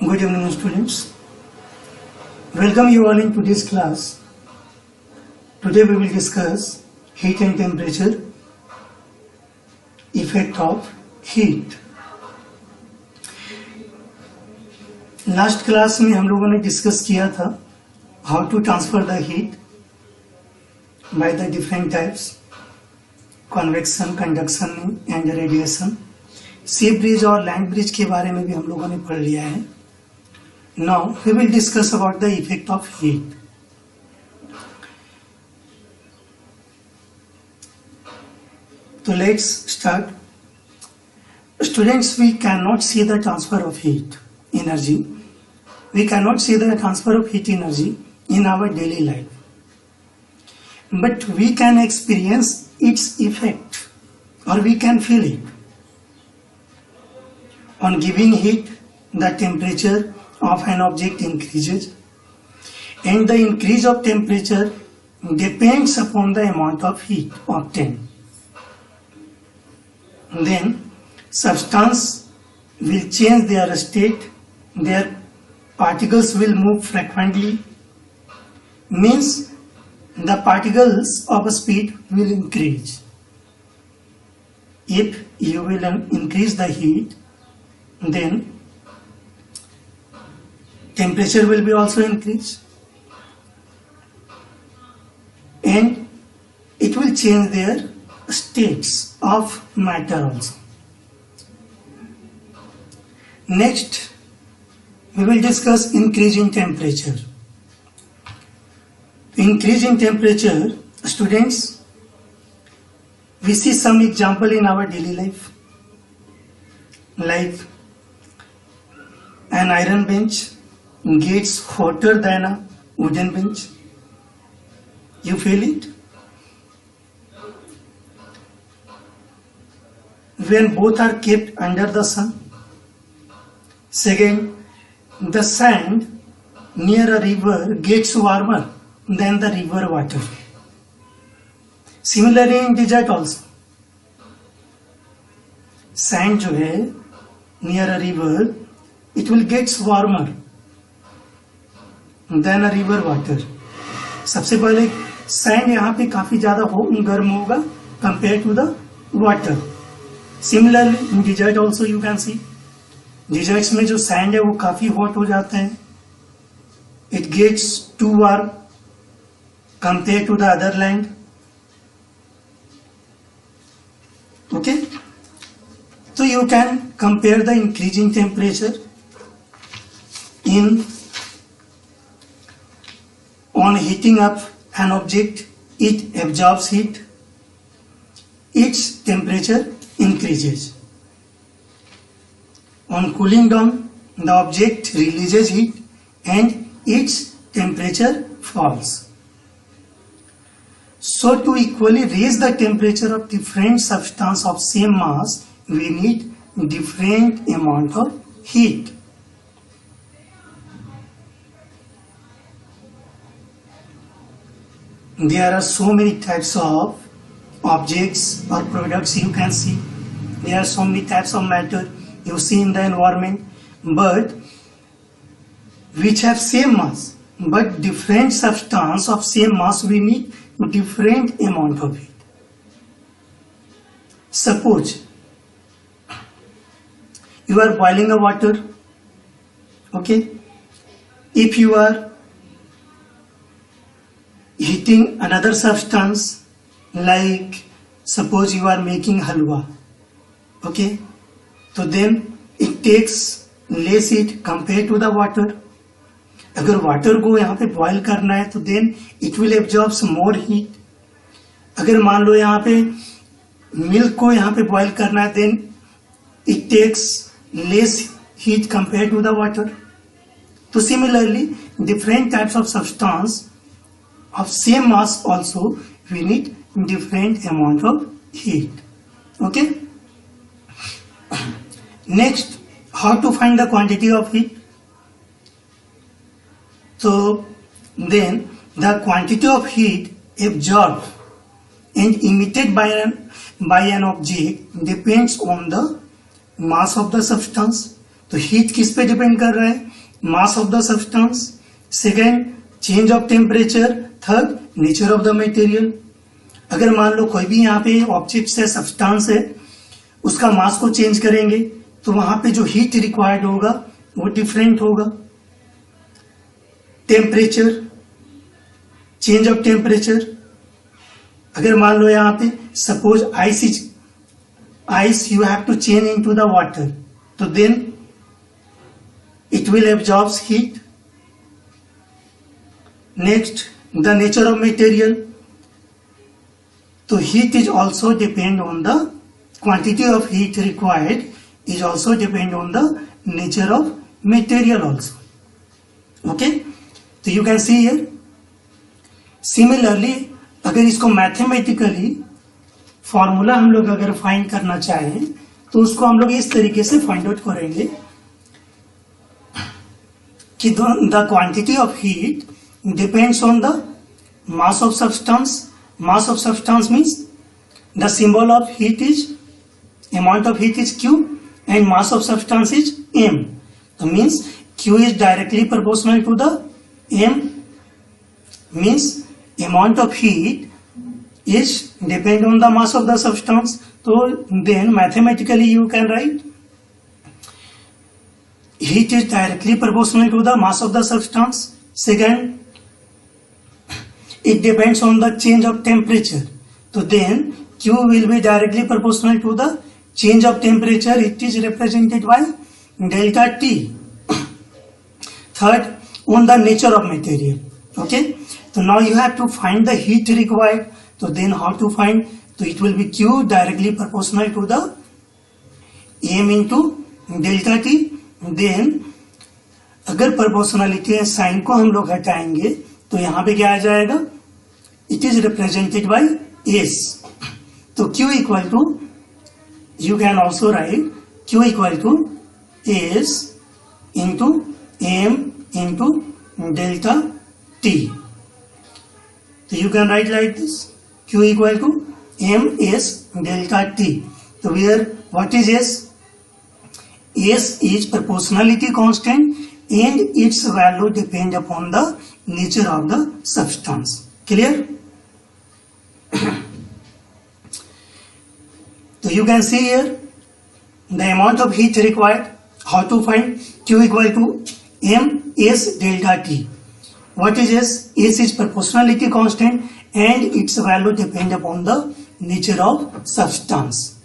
Good evening, students. Welcome you all in today's class. Today we will discuss heat and temperature, effect of heat. Last class में हम लोगों ने discuss किया था how to transfer the heat by the different types, convection, conduction and radiation. Sea bridge और land bridge के बारे में भी हम लोगों ने पढ़ लिया है. Now we will discuss about the effect of heat. So let's start. Students, we cannot see the transfer of heat energy. We cannot see the transfer of heat energy in our daily life. But we can experience its effect, or we can feel it. On giving heat, the temperature of an object increases, and the increase of temperature depends upon the amount of heat obtained. Then substance will change their state, their particles will move frequently, means the particles of speed will increase. If you will increase the heat, then temperature will be also increased, and it will change their states of matter also. Next, we will discuss increase in temperature. Increase in temperature, students, we see some example in our daily life, like an iron bench gets hotter than a wooden bench. You feel it? When both are kept under the sun. Second, the sand near a river gets warmer than the river water. Similarly in desert also. Sand जो है near a river, it will get warmer than a river water. सबसे पहले sand यहाँ पे काफी ज्यादा गर्म होगा compare to the water. Similarly in desert also you can see, deserts में जो सैंड है वो काफी हॉट हो जाता है. It gets too warm compare to the other land. Okay, तो you can compare the increasing temperature in on heating up an object, it absorbs heat, its temperature increases. On cooling down, the object releases heat and its temperature falls. So to equally raise the temperature of different substance of same mass, we need different amount of heat. There are so many types of objects or products you can see. There are so many types of matter you see in the environment, but which have same mass, but different substance of same mass we need different amount of heat. Suppose you are boiling a water, okay? If you are heating another substance, like suppose you are making halwa, okay, so then it takes less heat compared to the water. अगर water को यहाँ पे boil करना है तो then it will absorb more heat. अगर मान लो यहाँ पे मिल्क को यहाँ पे बॉयल करना है then it takes less heat compared to the water. तो similarly different types of substance of same mass also we need different amount of heat. Okay, next, how to find the quantity of heat? So then the quantity of heat absorbed and emitted by an object depends on the mass of the substance. तो heat किस पे depend कर रहा है? mass of the substance, second change of temperature, third nature of the material. अगर मान लो कोई भी यहाँ पे ऑब्जेक्ट है, सब्सटेंस है, उसका मास को चेंज करेंगे तो वहां पे जो हीट रिक्वायर्ड होगा वो डिफरेंट होगा. Temperature, change of temperature. अगर मान लो यहाँ पे suppose ice you have to change into the water, तो then it will absorbs heat. Next the nature of material. तो heat is also depend on the quantity of heat required is also depend on the nature of material also. Okay, so you can see here. Similarly, अगर इसको mathematically formula हम लोग अगर find करना चाहें तो उसको हम लोग इस तरीके से फाइंड आउट करेंगे कि the quantity of heat depends on the mass of substance. Mass of substance means the symbol of heat is, amount of heat is Q and mass of substance is M. So means Q is directly proportional to the M, means amount of heat is depend on the mass of the substance. So then mathematically you can write heat is directly proportional to the mass of the substance. Second, it depends on the change of temperature. So then Q will be directly proportional to the change of temperature. It is represented by delta T. Third, on the nature of material. Okay, so now you have to find the heat required. So then how to find? So it will be Q directly proportional to the M into delta T. Then अगर proportionality sign को हम लोग हटाएंगे तो यहाँ पे क्या आ जाएगा? It is represented by S. तो Q equal to, you can also write Q equal to S into M into delta T. So you can write like this, Q equal to MS delta T. So where what is S? S is proportionality constant and its value depend upon the nature of the substance. Clear? So you can see here the amount of heat required. How to find? Q equal to MS delta T. What is S? S is proportionality constant and its value depend upon the nature of substance.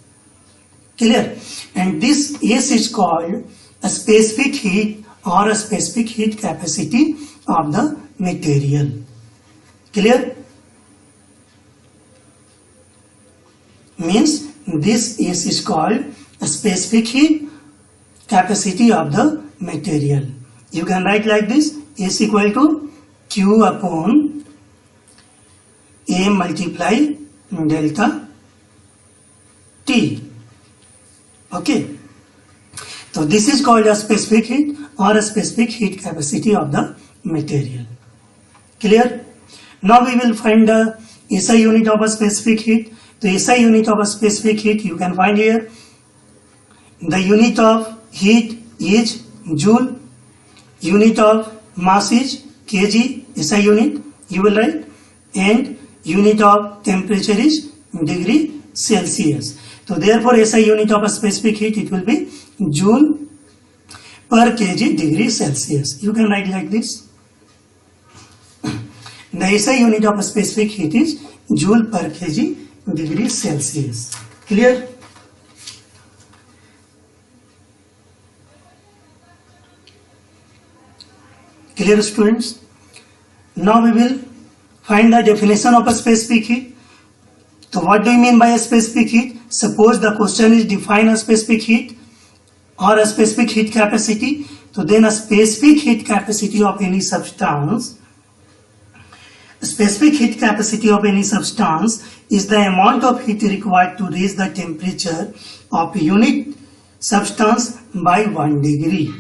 Clear? And this S is called a specific heat or a specific heat capacity of the material. Clear? Means this S is called a specific heat capacity of the material. You can write like this, S equal to Q upon A multiply delta T. Okay. So this is called a specific heat or a specific heat capacity of the material. Clear? Now we will find the SI unit of a specific heat. The SI unit of a specific heat you can find here. The unit of heat is joule. Unit of mass is kg, SI unit you will write, and unit of temperature is degree Celsius. So therefore SI unit of a specific heat it will be joule per kg degree Celsius. You can write like this. The SI unit of a specific heat is joule per kg degree Celsius. Clear? Clear students? Now we will find the definition of a specific heat. So what do you mean by a specific heat? Suppose the question is define a specific heat or a specific heat capacity. So then a specific heat capacity of any substance, specific heat capacity of any substance is the amount of heat required to raise the temperature of unit substance by 1 degree.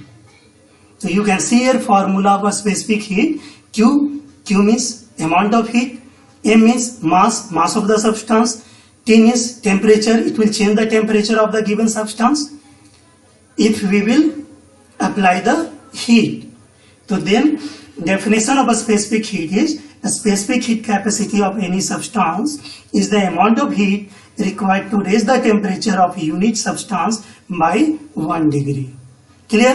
So you can see here formula of a specific heat. Q means amount of heat, M means mass of the substance, T means temperature, it will change the temperature of the given substance if we will apply the heat. तो then definition of a specific heat is a specific heat capacity of any substance is the amount of heat required to raise the temperature of unit substance by 1 degree. Clear?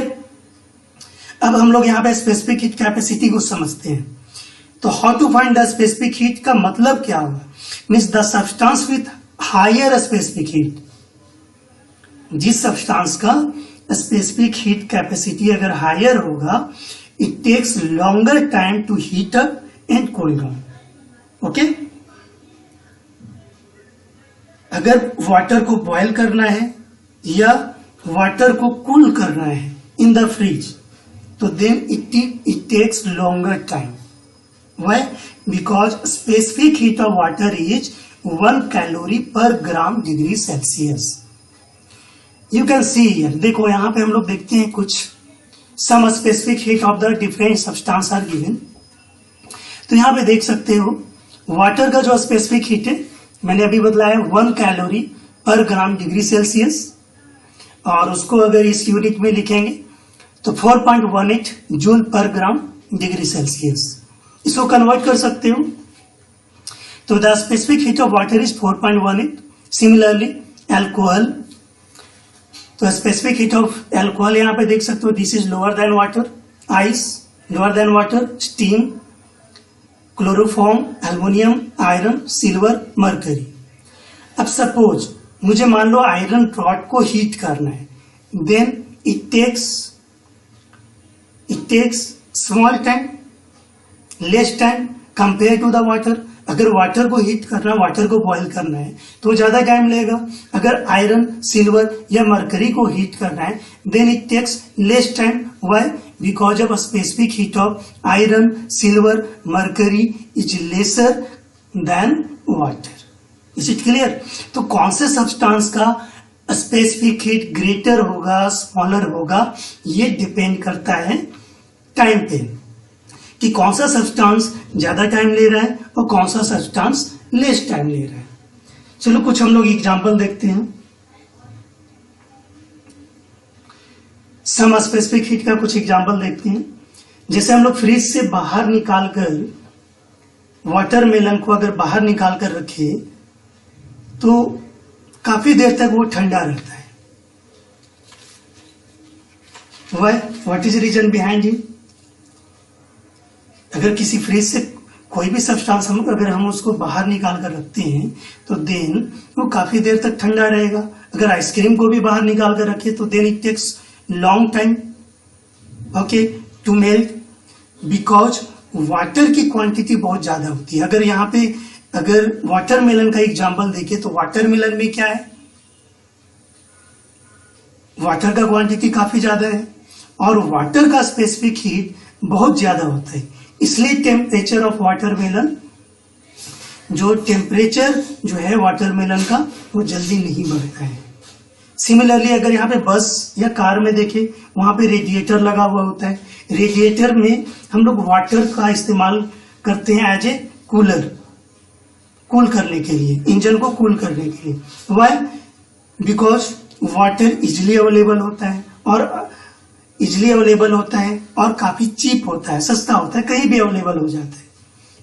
अब हम लोग यहाँ पे specific heat capacity को समझते हैं. तो how to find the specific heat का मतलब क्या होगा? Means the substance with higher specific heat. जिस सब्सटेंस का स्पेसिफिक हीट कैपेसिटी अगर हायर होगा, it takes longer time to heat up and cool down. Okay, अगर वाटर को बॉयल करना है या वाटर को कूल करना है इन द फ्रिज, तो then it takes longer time. Why? Because specific heat of water is 1 calorie per gram degree Celsius. You can see here, देखो यहां पे हम लोग देखते हैं कुछ some specific heat of the different substance are given. तो यहां पे देख सकते हो वाटर का जो स्पेसिफिक हीट है मैंने अभी बतलाया 1 calorie per gram degree Celsius, और उसको अगर इस यूनिट में लिखेंगे तो 4.18 joule per gram degree Celsius. इसको कन्वर्ट कर सकते हो. तो the specific heat of water is 4.18. Similarly alcohol, तो स्पेसिफिक हीट ऑफ एल्कोहल यहां पे देख सकते हो, this is lower than water. Ice lower than water. Steam, chloroform, aluminium, iron, silver, mercury. अब सपोज मुझे मान लो आयरन रॉड को हीट करना है, then it takes small time, less time compare to the water. अगर वाटर को heat करना है, वाटर को बॉयल करना है तो ज्यादा टाइम लगेगा. अगर आयरन, सिल्वर या मरकरी को हीट करना है then it takes less time. Why? Because of specific heat of iron, silver, mercury is lesser than water. Is it clear? तो कौन से सब्सटेंस का स्पेसिफिक हीट ग्रेटर होगा, स्मॉलर होगा, ये डिपेंड करता है टाइम पे, कि कौन सा सब्सटेंस ज्यादा टाइम ले रहा है और कौन सा सब्सटेंस लेस टाइम ले रहा है. चलो कुछ हम लोग एग्जांपल देखते हैं. सम स्पेसिफिक हीट का कुछ एग्जांपल देखते हैं. जैसे हम लोग फ्रिज से बाहर निकालकर वाटरमेलन को अगर बाहर निकाल कर रखे तो काफी देर तक वो ठंडा रहता है. Why? What is reason behind it? अगर किसी फ्रिज से कोई भी सब्सटेंस अगर हम उसको बाहर निकाल कर रखते हैं तो देन वो काफी देर तक ठंडा रहेगा. अगर आइसक्रीम को भी बाहर निकाल कर रखे तो then it takes long time okay to melt, because water की क्वांटिटी बहुत ज्यादा होती है. अगर यहाँ पे अगर वाटरमेलन का एग्जांपल देखें तो वाटरमेलन में क्या है, वाटर का क्वांटिटी काफी ज्यादा है और वाटर का स्पेसिफिक हीट बहुत ज्यादा होता है. इसलिए टेम्परेचर ऑफ वाटरमेलन, जो टेम्परेचर जो है वाटरमेलन का वो जल्दी नहीं बढ़ता है. सिमिलरली अगर यहाँ पे बस या कार में देखें, वहां पे रेडिएटर लगा हुआ होता है. रेडिएटर में हम लोग वाटर का इस्तेमाल करते हैं एज ए कूलर, कूल करने के लिए, इंजन को कूल करने के लिए. Why? Because water easily available होता है और काफी चीप होता है, सस्ता होता है, कहीं भी अवेलेबल हो जाता है.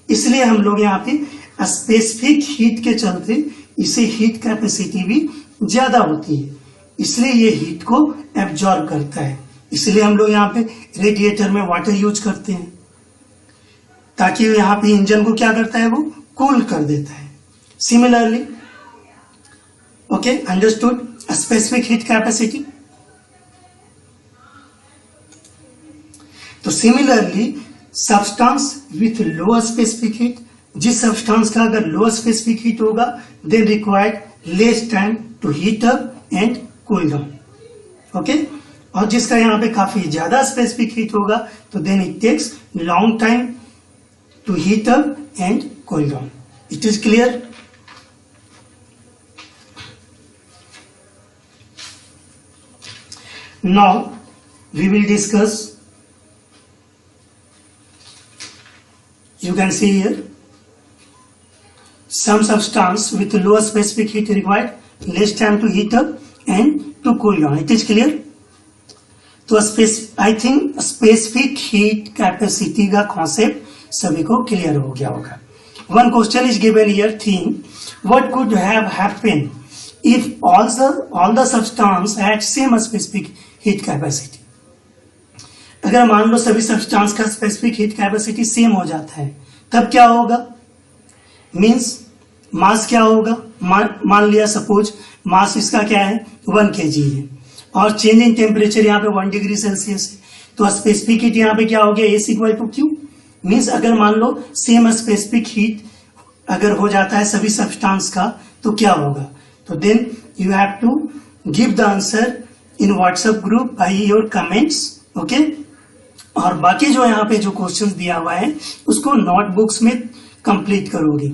इसलिए हम लोग यहाँ पे स्पेसिफिक हीट के चलते इसे हीट कैपेसिटी भी ज्यादा होती है, इसलिए ये हीट को एब्जॉर्ब करता है. इसलिए हम लोग यहाँ पे रेडिएटर में वाटर यूज करते हैं ताकि यहाँ पे इंजन को क्या करता है, वो कूल कर देता है. Similarly okay, understood specific heat capacity. तो similarly substance with lower specific heat, जिस सब्सटेंस का अगर लोअर स्पेसिफिक हीट होगा then required less time to heat up and cool down. Okay, और जिसका यहाँ पे काफी ज्यादा स्पेसिफिक हीट होगा तो then it takes long time to heat up and cool down. It is clear? Now we will discuss. You can see here some substance with lower specific heat required less time to heat up and to cool down. It is clear? तो I think specific heat capacity का concept सभी को clear हो गया होगा. One question is given here. Think what could have happened if all the substance had same specific heat capacity. अगर मान लो सभी सब्सटेंस का स्पेसिफिक हीट कैपेसिटी सेम हो जाता है, तब क्या होगा? मींस मास क्या होगा? मान लिया सपोज मास इसका क्या है 1 kg है और चेंज इन टेम्परेचर यहाँ पे 1 डिग्री सेल्सियस है, तो स्पेसिफिक हीट यहाँ पे क्या हो गया? S equal to Q. Means अगर मान लो सेम स्पेसिफिक हीट अगर हो जाता है सभी सब्सटेंस का तो क्या होगा? तो then you have to give the answer in WhatsApp group by your comments. Okay, और बाकी जो यहाँ पे जो क्वेश्चंस दिया हुआ है उसको नोटबुक्स में कंप्लीट करोगे.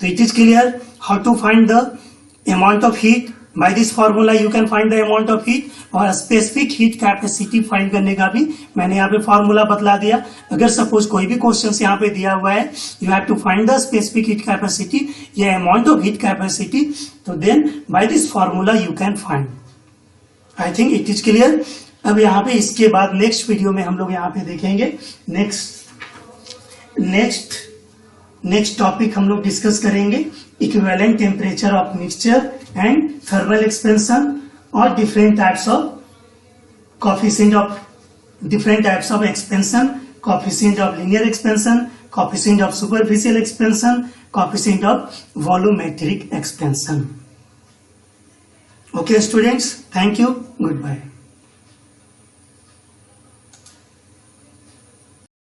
तो it is clear how to find the amount of heat. By this formula you can find the amount of heat, और स्पेसिफिक हीट कैपेसिटी फाइंड करने का भी मैंने यहाँ पे फॉर्मूला बतला दिया. अगर सपोज कोई भी क्वेश्चन यहाँ पे दिया हुआ है, you have to find the specific heat capacity या अमाउंट ऑफ हीट कैपेसिटी, तो then by this formula you can find. I think it is clear. अब यहाँ पे इसके बाद नेक्स्ट वीडियो में हम लोग यहाँ पे देखेंगे नेक्स्ट टॉपिक हम लोग डिस्कस करेंगे equivalent temperature of mixture and thermal expansion और different types of expansion, coefficient of linear expansion, coefficient of superficial expansion, coefficient of volumetric expansion. Okay students, thank you, goodbye.